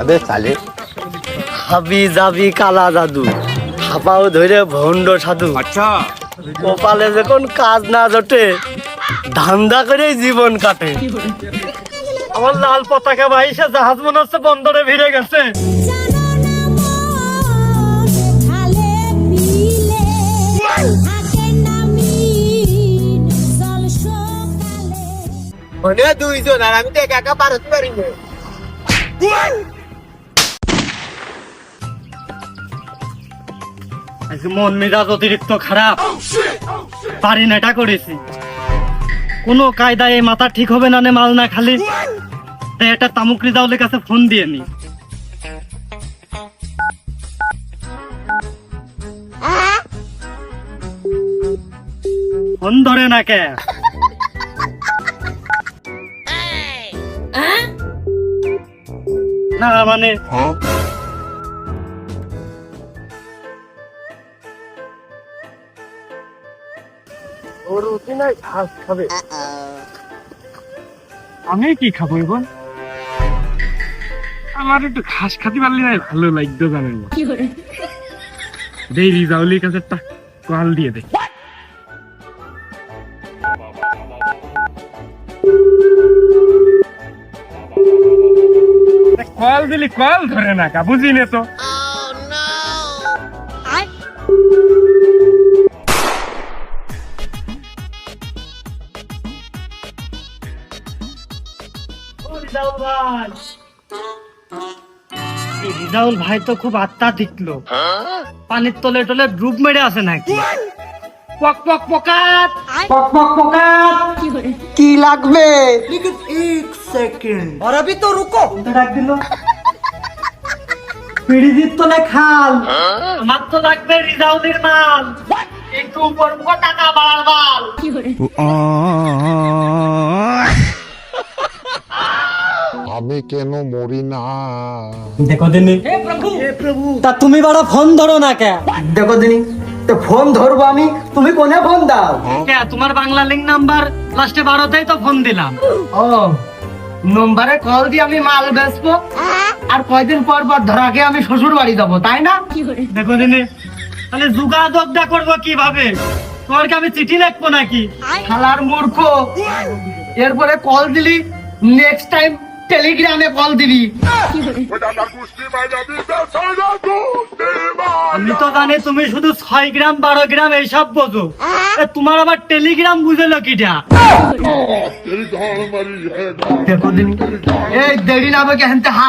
अबे साले হাবি যাবি কালা জাদু হাপাও ধরে ভণ্ড সাধু। अच्छा কপালে যখন কাজ না জোটে ধান্দা করে জীবন কাটে। আমার লাল পতাকা ভাইসা জাহাজ মনে হচ্ছে বন্দরে ভিড়ে গেছে। মানে দুইজন আর আমি তো একা একা পারতে পারি না। আজ মন মেজাজ অতিরিক্ত খারাপ, পারি না এটা করেছি। কোনো কায়দায় এই মাথা ঠিক হবে না নে মাল না খালি। তাই একটা তামুকরি দাউলের কাছে ফোন দিয়ে নি। ফোন ধরে না কে? না মানে ওর রুটি নাই ঘাস খাবে। আমি কি খাবো এখন? আমার একটু ঘাস খাতে পারলে না ভালো লাগতো জানেন না। দেই রিজাউলির কাছে একটা কল দিয়ে দে। কল দিলি কল ধরে না কা বুঝি নে তো। রিজাউল ভাই তো খুব আত্মা টিকলো, পানির তলে টলে ডুব মেরে আছে নাকি? পক পক পকাত পক পক পকাত কি লাগবে? एक सेकंड और अभी तो रुको ডাক দিল পিড়িজিত তলে খাল আমার তো লাগবে রিজাউলের মাল একটু উপর মুখ টাকা বাড়ার মাল। আমি কেন মরি না? দেখো দিনি হে প্রভু তা তুমি বড় ফোন ধরো না কে? দেখো দিনি তো ফোন ধরবো আমি, তুমি কোনে ফোন দাও? কে তোমার বাংলা লিঙ্ক নাম্বার লাস্টে 12তেই তো ফোন দিলাম। ও নম্বরে কল দিয়ে আমি মাল বেচবো আর কয়দিন পর পর ধরাকে আমি শ্বশুর বাড়ি যাবো, তাই না? দেখো দিনি তাহলে যোগাযোগটা করবো কিভাবে? তোমার কি আমি চিঠি লিখবো নাকি? শালার মূর্খ, এরপরে কল দিলি নেক্সট টাইম টেলিগ্রামে কল দিবি। আমি তো জানি তুমি শুধু 6 গ্রাম 12 গ্রাম এইসব বোঝো, তোমার আবার টেলিগ্রাম বুঝেলো কিটা? দেখো দিনি এই দেরি না হবে কেন